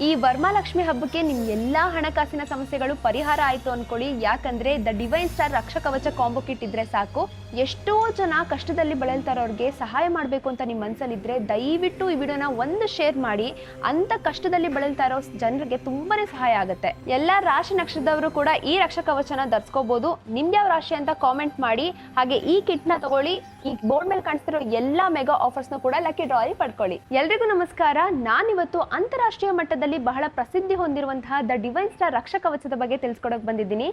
ಈ ವರಮಹಾಲಕ್ಷ್ಮಿ ಹಬ್ಬಕ್ಕೆ ನಿಮ್ ಎಲ್ಲಾ ಹಣಕಾಸಿನ ಸಮಸ್ಯೆಗಳು ಪರಿಹಾರ ಆಯ್ತು ಅನ್ಕೊಳ್ಳಿ. ಯಾಕಂದ್ರೆ ದ ಡಿವೈನ್ ಸ್ಟಾರ್ ರಕ್ಷಾ ಕವಚ ಕಾಂಬೋ ಕಿಟ್ ಇದ್ರೆ ಸಾಕು. ಎಷ್ಟೋ ಜನ ಕಷ್ಟದಲ್ಲಿ ಬಳಲ್ತಾರೋರ್ಗೆ ಸಹಾಯ ಮಾಡಬೇಕು ಅಂತ ನಿಮ್ಮ ಮನಸ್ಸಲ್ಲಿದ್ರೆ ದಯವಿಟ್ಟು ಈ ವಿಡಿಯೋನ ಒಂದು ಶೇರ್ ಮಾಡಿ. ಅಂತ ಕಷ್ಟದಲ್ಲಿ ಬಳಲ್ತಾ ಇರೋ ಜನರಿಗೆ ತುಂಬಾನೇ ಸಹಾಯ ಆಗುತ್ತೆ. ಎಲ್ಲಾ ರಾಶಿ ನಕ್ಷತ್ರದವರು ಕೂಡ ಈ ರಕ್ಷಾ ಕವಚನ ಧರಿಸ್ಕೋಬಹುದು. ನಿಮ್ದು ಯಾವ ರಾಶಿ ಅಂತ ಕಾಮೆಂಟ್ ಮಾಡಿ. ಹಾಗೆ ಈ ಕಿಟ್ ನ ತಗೊಳ್ಳಿ. ಈ ಬೋರ್ಡ್ ಮೇಲೆ ಕಾಣಿಸ್ತಿರೋ ಎಲ್ಲಾ ಮೆಗಾ ಆಫರ್ಸ್ ನ ಕೂಡ ಲಕ್ಕಿ ಡ್ರಾ ಅಲ್ಲಿ ಪಡ್ಕೊಳ್ಳಿ. ಎಲ್ರಿಗೂ ನಮಸ್ಕಾರ. ನಾನಿವತ್ತು ಅಂತಾರಾಷ್ಟ್ರೀಯ ಮಟ್ಟದಲ್ಲಿ ಬಹಳ ಪ್ರಸಿದ್ಧಿ ಹೊಂದಿರುವಂತಹ ದ ಡಿವೈನ್ ಸ್ಟಾರ್ ರಕ್ಷಾ ಕವಚದ ಬಗ್ಗೆ ತಿಳಿಸ್ಕೊಡಕ್ ಬಂದಿದ್ದೀನಿ.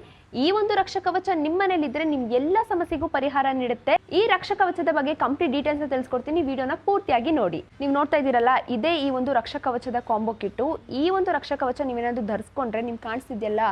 ಈ ಒಂದು ರಕ್ಷಾ ಕವಚ ನಿಮ್ಮ ಮನೇಲಿ ಇದ್ರೆ ನಿಮ್ ಎಲ್ಲಾ ಸಮಸ್ಯೆಗೂ ಪರಿಹಾರ ನೀಡುತ್ತೆ. ಈ ರಕ್ಷಾ ಕವಚದ ಬಗ್ಗೆ ಕಂಪ್ಲೀಟ್ ಡೀಟೇಲ್ಸ್ ತಿಳಿಸ್ಕೊಡ್ತೀನಿ. ವಿಡಿಯೋನ ಪೂರ್ತಿಯಾಗಿ ನೋಡಿ. ನೀವು ನೋಡ್ತಾ ಇದ್ದೀರಲ್ಲ, ಇದೇ ಈ ಒಂದು ರಕ್ಷಾ ಕವಚದ ಕಾಂಬೋ ಕಿಟ್ಟು. ಈ ಒಂದು ರಕ್ಷಾ ಕವಚ ನೀವೇನಾದ್ರು ಧರಿಸ್ಕೊಂಡ್ರೆ ನಿಮ್ಗೆ ಕಾಣಿಸ್ತಿದ್ಯಲ್ಲ,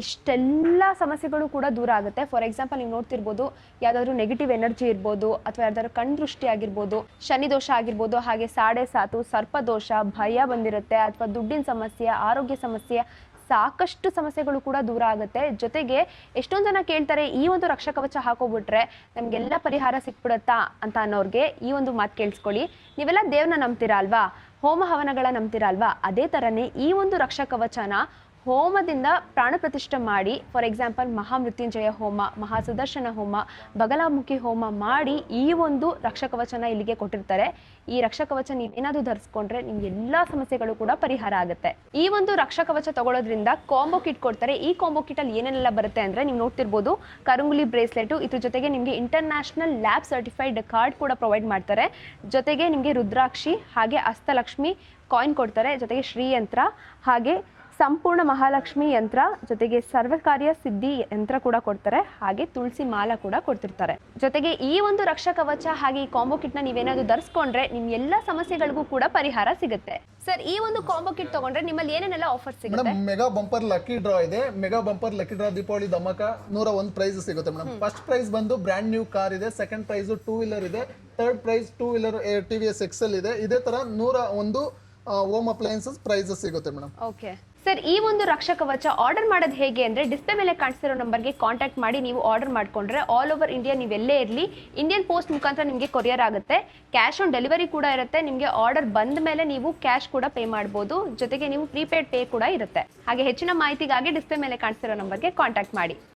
ಇಷ್ಟೆಲ್ಲ ಸಮಸ್ಯೆಗಳು ಕೂಡ ದೂರ ಆಗುತ್ತೆ. ಫಾರ್ ಎಕ್ಸಾಂಪಲ್ ನೀವು ನೋಡ್ತಿರ್ಬೋದು, ಯಾವ್ದಾದ್ರು ನೆಗೆಟಿವ್ ಎನರ್ಜಿ ಇರ್ಬೋದು, ಅಥವಾ ಯಾವ್ದಾದ್ರು ಕಣ್ ದೃಷ್ಟಿ ಆಗಿರ್ಬೋದು, ಶನಿ ದೋಷ ಆಗಿರ್ಬೋದು, ಹಾಗೆ ಸಾಡೆ ಸಾತು, ಸರ್ಪದೋಷ, ಭಯ ಬಂದಿರುತ್ತೆ, ಅಥವಾ ದುಡ್ಡಿನ ಸಮಸ್ಯೆ, ಆರೋಗ್ಯ ಸಮಸ್ಯೆ, ಸಾಕಷ್ಟು ಸಮಸ್ಯೆಗಳು ಕೂಡ ದೂರ ಆಗುತ್ತೆ. ಜೊತೆಗೆ ಎಷ್ಟೊಂದು ಜನ ಕೇಳ್ತಾರೆ, ಈ ಒಂದು ರಕ್ಷಾ ಕವಚ ಹಾಕೋಬಿಟ್ರೆ ನಮ್ಗೆಲ್ಲ ಪರಿಹಾರ ಸಿಕ್ಬಿಡುತ್ತಾ ಅಂತ ಅನ್ನೋರ್ಗೆ ಈ ಒಂದು ಮಾತು ಕೇಳಿಸ್ಕೊಳ್ಳಿ. ನೀವೆಲ್ಲ ದೇವ್ರನ್ನ ನಂಬ್ತೀರಾ ಅಲ್ವಾ, ಹೋಮ ಹವನಗಳ ನಂಬ್ತೀರಾ ಅಲ್ವಾ, ಅದೇ ತರನೇ ಈ ಒಂದು ರಕ್ಷಾ ಕವಚನ ಹೋಮದಿಂದ ಪ್ರಾಣ ಪ್ರತಿಷ್ಠೆ ಮಾಡಿ, ಫಾರ್ ಎಕ್ಸಾಂಪಲ್ ಮಹಾಮೃತ್ಯುಂಜಯ ಹೋಮ, ಮಹಾಸುದರ್ಶನ ಹೋಮ, ಬಗಲಾಮುಖಿ ಹೋಮ ಮಾಡಿ ಈ ಒಂದು ರಕ್ಷಾ ಕವಚನ ಇಲ್ಲಿಗೆ ಕೊಟ್ಟಿರ್ತಾರೆ. ಈ ರಕ್ಷಾ ಕವಚ ನೀವೇನಾದ್ರೂ ಧರಿಸ್ಕೊಂಡ್ರೆ ನಿಮ್ಗೆ ಎಲ್ಲಾ ಸಮಸ್ಯೆಗಳು ಕೂಡ ಪರಿಹಾರ ಆಗುತ್ತೆ. ಈ ಒಂದು ರಕ್ಷಾ ಕವಚ ತಗೊಳ್ಳೋದ್ರಿಂದ ಕಾಂಬೋ ಕಿಟ್ ಕೊಡ್ತಾರೆ. ಈ ಕಾಂಬೋ ಕಿಟ್ ಅಲ್ಲಿ ಏನೆಲ್ಲ ಬರುತ್ತೆ ಅಂದ್ರೆ, ನೀವು ನೋಡ್ತಿರ್ಬೋದು ಕರಂಗುಲಿ ಬ್ರೇಸ್ಲೆಟ್, ಇದ್ರ ಜೊತೆಗೆ ನಿಮ್ಗೆ ಇಂಟರ್ನ್ಯಾಷನಲ್ ಲ್ಯಾಬ್ ಸರ್ಟಿಫೈಡ್ ಕಾರ್ಡ್ ಕೂಡ ಪ್ರೊವೈಡ್ ಮಾಡ್ತಾರೆ. ಜೊತೆಗೆ ನಿಮ್ಗೆ ರುದ್ರಾಕ್ಷಿ, ಹಾಗೆ ಹಸ್ತಲಕ್ಷ್ಮಿ ಕಾಯಿನ್ ಕೊಡ್ತಾರೆ. ಜೊತೆಗೆ ಶ್ರೀಯಂತ್ರ, ಹಾಗೆ ಸಂಪೂರ್ಣ ಮಹಾಲಕ್ಷ್ಮಿ ಯಂತ್ರ, ಜೊತೆಗೆ ಸರ್ವಕಾರ್ಯ ಸಿದ್ಧಿ ಯಂತ್ರ ಕೂಡ ಕೊಡ್ತಾರೆ. ಹಾಗೆ ತುಳಸಿ ಮಾಲ ಕೂಡ ಕೊಡ್ತಿರ್ತಾರೆ. ಜೊತೆಗೆ ಈ ಒಂದು ರಕ್ಷಾ ಕವಚ ಹಾಗೆ ಈ ಕಾಂಬೋ ಕಿಟ್ ನ ನೀವೇನಾದ್ರು ಧರಿಸ್ಕೊಂಡ್ರೆ ನಿಮ್ ಎಲ್ಲಾ ಸಮಸ್ಯೆಗಳಿಗೂ ಕೂಡ ಪರಿಹಾರ ಸಿಗುತ್ತೆ. ಸರ್, ಈ ಒಂದು ಕಾಂಬೋ ಕಿಟ್ ತಗೊಂಡ್ರೆ ನಿಮ್ಮಲ್ಲಿ ಏನೇನೆಲ್ಲ ಆಫರ್ ಸಿಗುತ್ತೆ? Madam, mega bumper lucky draw ಇದೆ. Mega bumper lucky draw Deepavali ಧಮಾಕ 101 ಪ್ರೈಸ್ ಸಿಗುತ್ತೆ ಮೇಡಮ್. ಫಸ್ಟ್ ಪ್ರೈಸ್ ಬಂದು ಬ್ರ್ಯಾಂಡ್ ನ್ಯೂ ಕಾರ್ ಇದೆ. ಸೆಕೆಂಡ್ ಪ್ರೈಸ್ 2 ವೀಲರ್ ಇದೆ. Third prize 2 wheeler TVS XL ಇದೆ. ಇದೇ ತರ 101 ಹೋಮ್ ಅಪ್ಲಯನ್ಸಸ್ ಪ್ರೈಸಸ್ ಸಿಗುತ್ತೆ ಮೇಡಮ್. ಓಕೆ ಸರ್, ಈ ಒಂದು ರಕ್ಷಾ ಕವಚ ಆರ್ಡರ್ ಮಾಡೋದು ಹೇಗೆ ಅಂದ್ರೆ, ಡಿಸ್ಪ್ಲೇ ಮೇಲೆ ಕಾಣಿಸ್ತಿರೋ ನಂಬರ್ಗೆ ಕಾಂಟ್ಯಾಕ್ಟ್ ಮಾಡಿ ನೀವು ಆರ್ಡರ್ ಮಾಡ್ಕೊಂಡ್ರೆ ಆಲ್ ಓವರ್ ಇಂಡಿಯಾ ನೀವೆಲ್ಲೇ ಇರಲಿ ಇಂಡಿಯನ್ ಪೋಸ್ಟ್ ಮುಖಾಂತರ ನಿಮಗೆ ಕೊರಿಯರ್ ಆಗುತ್ತೆ. ಕ್ಯಾಶ್ ಆನ್ ಡೆಲಿವರಿ ಕೂಡ ಇರುತ್ತೆ. ನಿಮಗೆ ಆರ್ಡರ್ ಬಂದ ಮೇಲೆ ನೀವು ಕ್ಯಾಶ್ ಕೂಡ ಪೇ ಮಾಡ್ಬೋದು. ಜೊತೆಗೆ ನೀವು ಪ್ರೀಪೇಡ್ ಪೇ ಕೂಡ ಇರುತ್ತೆ. ಹಾಗೆ ಹೆಚ್ಚಿನ ಮಾಹಿತಿಗಾಗಿ ಡಿಸ್ಪ್ಲೇ ಮೇಲೆ ಕಾಣಿಸ್ತಿರೋ ನಂಬರ್ಗೆ ಕಾಂಟ್ಯಾಕ್ಟ್ ಮಾಡಿ.